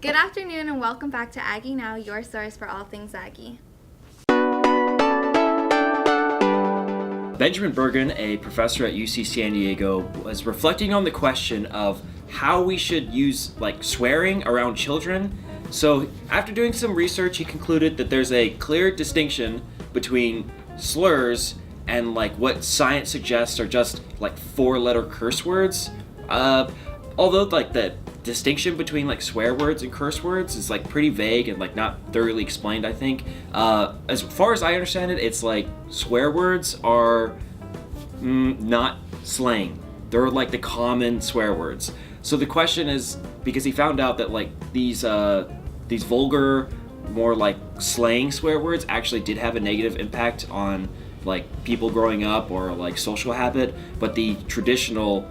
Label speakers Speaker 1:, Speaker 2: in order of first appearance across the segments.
Speaker 1: Good afternoon and welcome back to Aggie Now, your source for all things Aggie.
Speaker 2: Benjamin Bergen, a professor at UC San Diego, was reflecting on the question of how we should use swearing around children. So after doing some research, he concluded that there's a clear distinction between slurs and what science suggests are just four-letter curse words. Although the distinction between swear words and curse words is pretty vague and not thoroughly explained, I think. As far as I understand it, it's swear words are not slang. They're the common swear words. So the question is, because he found out that these vulgar, more slang swear words actually did have a negative impact on people growing up or social habit, but the traditional,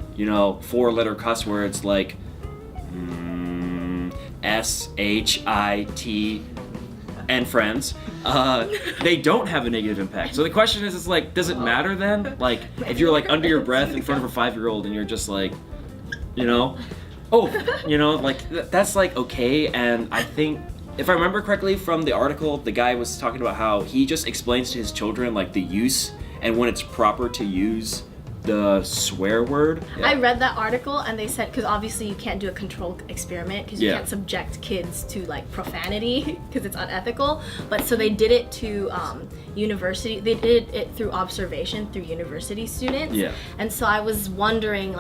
Speaker 2: four-letter cuss words S-H-I-T and friends, they don't have a negative impact. So the question is does it matter then? If you're under your breath in front of a 5-year-old and you're just that's okay. And I think, if I remember correctly from the article, the guy was talking about how he just explains to his children the use and when it's proper to use the swear word.
Speaker 3: Yeah. I read that article and they said, because obviously you can't do a controlled experiment because you can't subject kids to profanity because it's unethical, but so they did it to university, they did it through observation through university students. Yeah. And so I was wondering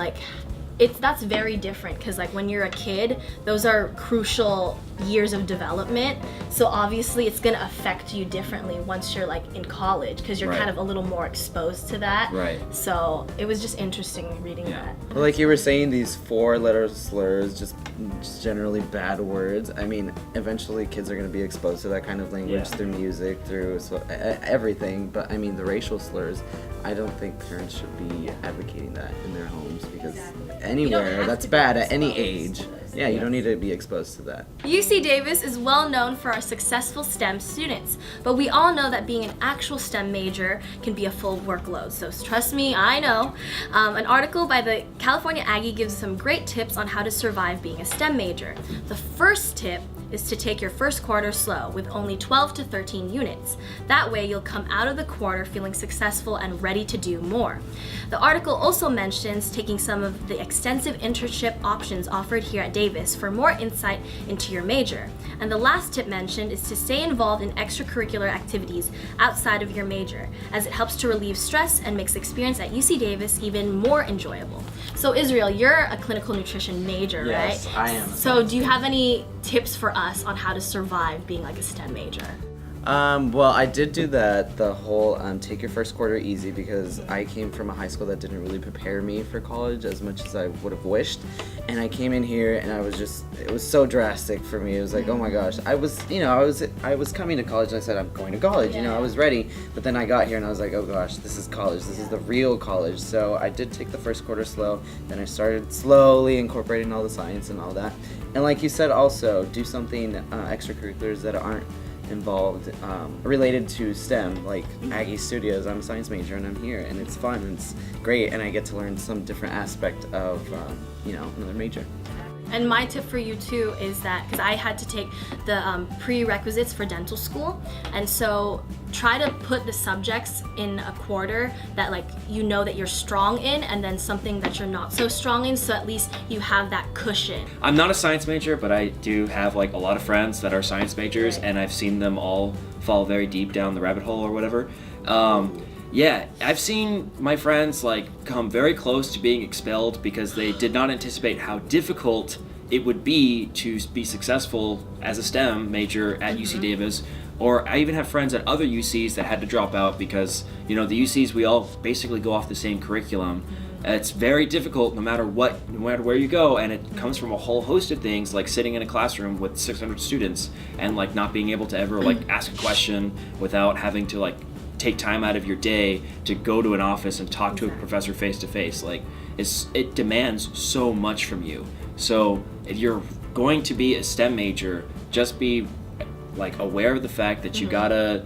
Speaker 3: that's very different because when you're a kid, those are crucial years of development. So obviously it's gonna affect you differently once you're in college because you're kind of a little more exposed to that.
Speaker 2: Right.
Speaker 3: So it was just interesting reading that.
Speaker 4: Well, you were saying, these four-letter slurs, just generally bad words. I mean, eventually kids are gonna be exposed to that kind of language through music, through everything. But I mean, the racial slurs, I don't think parents should be advocating that in their homes because anywhere that's bad at any age. Yeah, you don't need to be exposed to that.
Speaker 3: UC Davis is well known for our successful STEM students, but we all know that being an actual STEM major can be a full workload. So trust me, I know. An article by the California Aggie gives some great tips on how to survive being a STEM major. The first tip is to take your first quarter slow with only 12 to 13 units. That way you'll come out of the quarter feeling successful and ready to do more. The article also mentions taking some of the extensive internship options offered here at Davis for more insight into your major. And the last tip mentioned is to stay involved in extracurricular activities outside of your major, as it helps to relieve stress and makes the experience at UC Davis even more enjoyable. So Israel, you're a clinical nutrition major, right?
Speaker 4: Yes, I am.
Speaker 3: So do you have any tips for us on how to survive being a STEM major?
Speaker 4: Well, I did do that, the whole take your first quarter easy, because I came from a high school that didn't really prepare me for college as much as I would have wished. And I came in here and it was so drastic for me. It was oh my gosh. I was coming to college and I said, I'm going to college, I was ready. But then I got here and I was oh gosh, this is college. This is the real college. So I did take the first quarter slow. Then I started slowly incorporating all the science and all that. And like you said, also do something extracurriculars that aren't involved, related to STEM, like Aggie Studios. I'm a science major and I'm here and it's fun and it's great and I get to learn some different aspect of another major.
Speaker 3: And my tip for you too is that, because I had to take the prerequisites for dental school, and so try to put the subjects in a quarter that that you're strong in, and then something that you're not so strong in, so at least you have that cushion.
Speaker 2: I'm not a science major, but I do have a lot of friends that are science majors, and I've seen them all fall very deep down the rabbit hole or whatever. Yeah, I've seen my friends come very close to being expelled because they did not anticipate how difficult it would be to be successful as a STEM major at UC Davis. Or I even have friends at other UCs that had to drop out because, the UCs, we all basically go off the same curriculum. It's very difficult no matter where you go, and it comes from a whole host of things, like sitting in a classroom with 600 students and not being able to ever ask a question without having to take time out of your day to go to an office and talk to a professor face to face. It demands so much from you. So if you're going to be a STEM major, just be aware of the fact that you gotta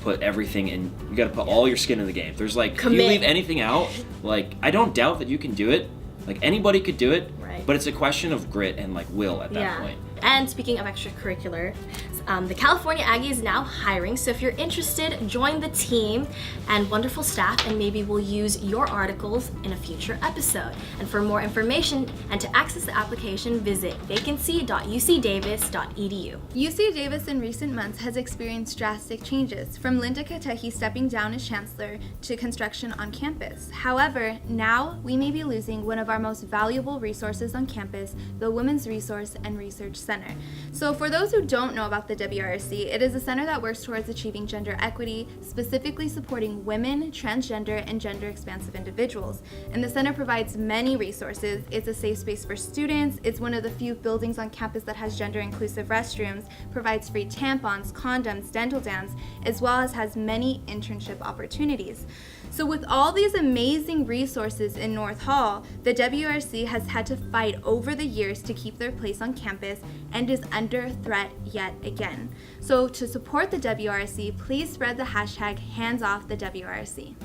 Speaker 2: put everything in. You gotta put all your skin in the game. There's if you leave anything out, I don't doubt that you can do it. Anybody could do it.
Speaker 3: Right.
Speaker 2: But it's a question of grit and like will at that point.
Speaker 3: And speaking of extracurricular, the California Aggie is now hiring, so if you're interested, join the team and wonderful staff, and maybe we'll use your articles in a future episode. And for more information and to access the application, visit vacancy.ucdavis.edu.
Speaker 1: UC Davis in recent months has experienced drastic changes, from Linda Katehi stepping down as chancellor to construction on campus. However, now we may be losing one of our most valuable resources on campus, the Women's Resource and Research Center. So for those who don't know about the WRRC, it is a center that works towards achieving gender equity, specifically supporting women, transgender, and gender expansive individuals. And the center provides many resources. It's a safe space for students. It's one of the few buildings on campus that has gender inclusive restrooms, provides free tampons, condoms, dental dams, as well as has many internship opportunities. So with all these amazing resources in North Hall, the WRC has had to fight over the years to keep their place on campus and is under threat yet again. So to support the WRC, please spread the hashtag #HandsOffTheWRC.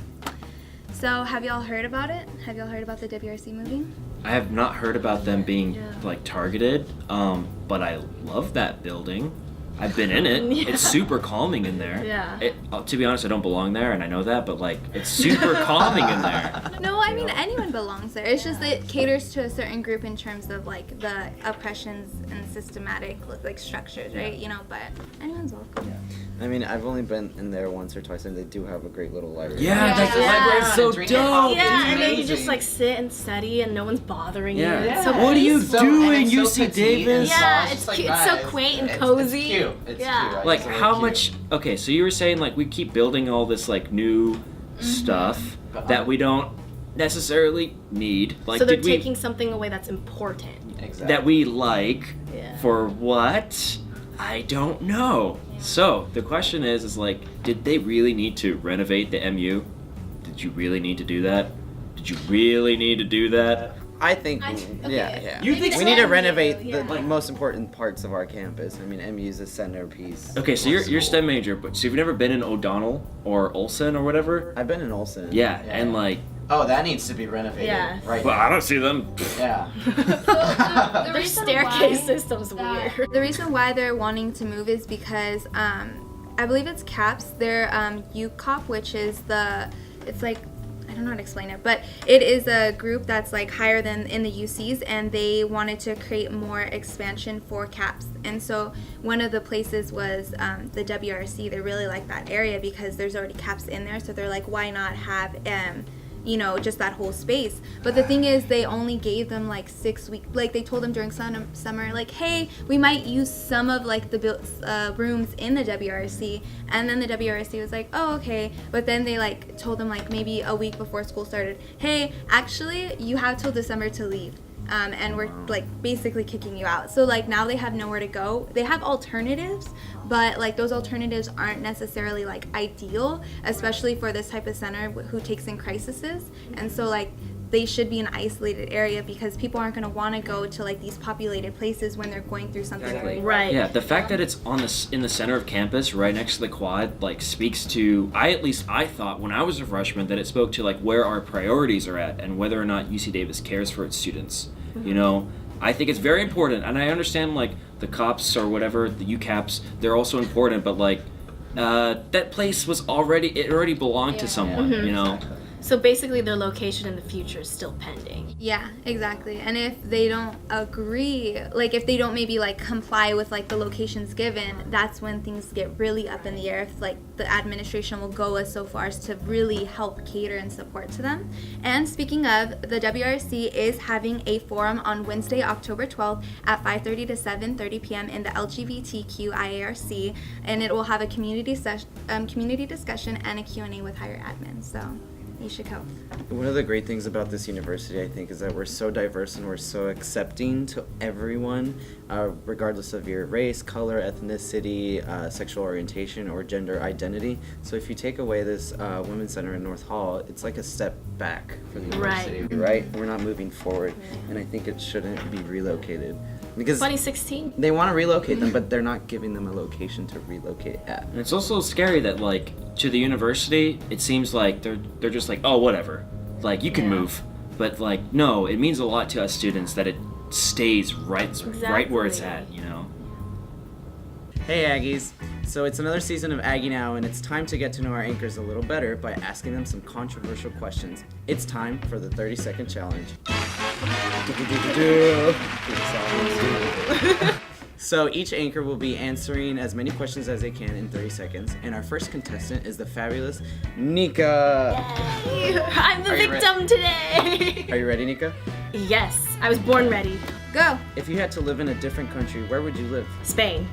Speaker 1: So have y'all heard about it? Have y'all heard about the WRC moving?
Speaker 2: I have not heard about them being like targeted, but I love that building. I've been in it. It's super calming in there. To be honest, I don't belong there, and I know that, but like, it's super calming in there.
Speaker 1: No, I mean, anyone belongs there. It's just that it caters to a certain group in terms of like the oppressions and systematic like structures, right? You know, but anyone's welcome.
Speaker 4: I mean, I've only been in there once or twice, and they do have a great little library.
Speaker 2: That library's so dope.
Speaker 3: And then you just like sit and study, and no one's bothering you. It's so
Speaker 2: What are you doing,
Speaker 5: so
Speaker 2: UC
Speaker 5: petite
Speaker 2: Davis?
Speaker 3: Yeah, it's cute. It's so quaint and cozy.
Speaker 5: It's cute. It's cute, right?
Speaker 2: Like,
Speaker 5: It's really
Speaker 2: how
Speaker 5: cute.
Speaker 2: much? Okay, so you were saying like we keep building all this like new stuff that we don't necessarily need. Like,
Speaker 3: So they're
Speaker 2: did we,
Speaker 3: taking something away that's important.
Speaker 5: Exactly.
Speaker 2: that we like
Speaker 3: Yeah.
Speaker 2: for what? I don't know. So the question is like, did they really need to renovate the MU? Did you really need to do that? Did you really need to do that?
Speaker 4: I think,
Speaker 3: okay.
Speaker 2: You think
Speaker 4: we
Speaker 2: so?
Speaker 4: need to renovate the
Speaker 3: Yeah.
Speaker 4: most important parts of our campus. I mean, MU is a centerpiece.
Speaker 2: Okay, so you're STEM major, but so you've never been in O'Donnell or Olson or whatever?
Speaker 4: I've been in Olson.
Speaker 2: Yeah, and like,
Speaker 5: Oh, that needs to be renovated.
Speaker 3: Yeah.
Speaker 5: Right.
Speaker 2: well, I don't see them.
Speaker 5: Yeah.
Speaker 1: The
Speaker 3: Their
Speaker 1: reason
Speaker 3: staircase
Speaker 1: why-
Speaker 3: system's weird.
Speaker 1: The reason why they're wanting to move is because I believe it's CAPS. They're UCOP, which is it's like, I don't know how to explain it, but it is a group that's like higher than in the UCs, and they wanted to create more expansion for CAPS. And so one of the places was the WRC. They really like that area because there's already CAPS in there, so they're like, why not have just that whole space. But the thing is, they only gave them like 6 weeks. Like, they told them during summer, like, hey, we might use some of like the rooms in the WRC. And then the WRC was like, oh, okay. But then they like told them like maybe a week before school started, hey, actually you have till December to leave. And we're like basically kicking you out. So like now they have nowhere to go. They have alternatives, but like those alternatives aren't necessarily like ideal, especially for this type of center who takes in crises. And so like they should be in an isolated area because people aren't going to want to go to like these populated places when they're going through something
Speaker 2: Exactly.
Speaker 3: Right.
Speaker 2: Yeah, the fact that it's in the center of campus, right next to the quad, like speaks to. I thought when I was a freshman that it spoke to like where our priorities are at and whether or not UC Davis cares for its students. You know, I think it's very important, and I understand like the cops or whatever, the UCAPs, they're also important, but like that place it already belonged to someone. You know.
Speaker 3: So basically, their location in the future is still pending.
Speaker 1: Yeah, exactly. And if they don't agree, like if they don't maybe like comply with like the locations given, that's when things get really up in the air. If like the administration will go as so far as to really help cater and support to them. And speaking of, the WRC is having a forum on Wednesday, October 12th at 5:30 to 7:30 p.m. in the LGBTQ IARC, and it will have a community discussion and a Q&A with higher admins. So you should go.
Speaker 4: One of the great things about this university, I think, is that we're so diverse and we're so accepting to everyone, regardless of your race, color, ethnicity, sexual orientation, or gender identity. So if you take away this Women's Center in North Hall, it's like a step back for the university, right? We're not moving forward, and I think it shouldn't be relocated. Because
Speaker 3: 2016.
Speaker 4: they want to relocate them, but they're not giving them a location to relocate at.
Speaker 2: And it's also scary that like to the university, it seems like they're just like, oh, whatever, like you can move, but like no, it means a lot to us students that stays right where it's at, you know?
Speaker 4: Hey Aggies! So it's another season of Aggie Now, and it's time to get to know our anchors a little better by asking them some controversial questions. It's time for the 30-second challenge. So each anchor will be answering as many questions as they can in 30 seconds, and our first contestant is the fabulous Nikka!
Speaker 3: Yay! I'm the victim today!
Speaker 4: Are you ready, Nikka?
Speaker 3: Yes, I was born ready.
Speaker 1: Go.
Speaker 4: If you had to live in a different country, where would you live?
Speaker 3: Spain.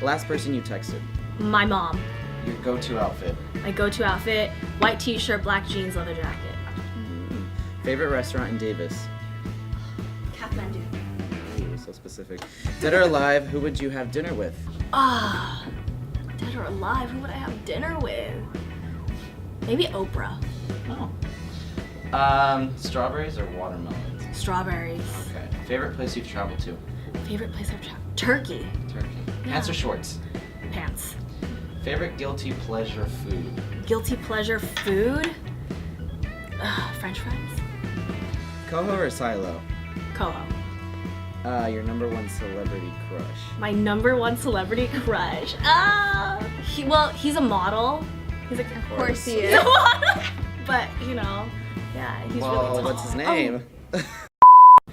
Speaker 4: Last person you texted.
Speaker 3: My mom.
Speaker 5: Your go-to outfit.
Speaker 3: My go-to outfit, white t-shirt, black jeans, leather jacket.
Speaker 4: Favorite restaurant in Davis?
Speaker 3: Kathmandu.
Speaker 4: Ooh, so specific. Dead or alive, who would you have dinner with?
Speaker 3: Dead or alive, who would I have dinner with? Maybe Oprah.
Speaker 5: Oh. Strawberries or watermelons?
Speaker 3: Strawberries.
Speaker 5: Okay. Favorite place you've traveled to?
Speaker 3: Favorite place I've traveled? Turkey.
Speaker 5: Turkey.
Speaker 3: Yeah.
Speaker 5: Pants or shorts?
Speaker 3: Pants.
Speaker 5: Favorite guilty pleasure food?
Speaker 3: Guilty pleasure food? French fries?
Speaker 4: Coho or Silo?
Speaker 3: Coho.
Speaker 4: Your number one celebrity crush.
Speaker 3: My number one celebrity crush. He's a model. He's like,
Speaker 1: Of course he
Speaker 3: he's
Speaker 1: is.
Speaker 3: a model. But, you know, yeah, he's really tall.
Speaker 4: What's his name?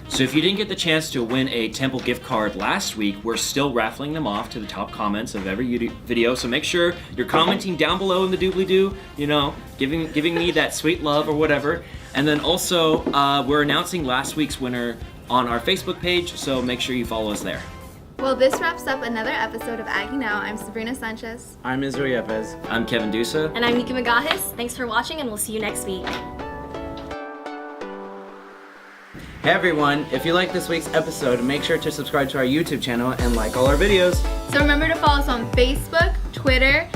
Speaker 2: So if you didn't get the chance to win a Temple gift card last week, we're still raffling them off to the top comments of every YouTube video. So make sure you're commenting down below in the doobly-doo, you know, giving me that sweet love or whatever. And then also, we're announcing last week's winner on our Facebook page, so make sure you follow us there.
Speaker 1: Well, this wraps up another episode of Aggie Now. I'm Sabrina Sanchez.
Speaker 4: I'm Isaura Yepez.
Speaker 2: I'm Kevin Dousa.
Speaker 3: And I'm Nikka Magahis. Thanks for watching, and we'll see you next week.
Speaker 4: Hey everyone, if you like this week's episode, make sure to subscribe to our YouTube channel and like all our videos.
Speaker 1: So remember to follow us on Facebook, Twitter,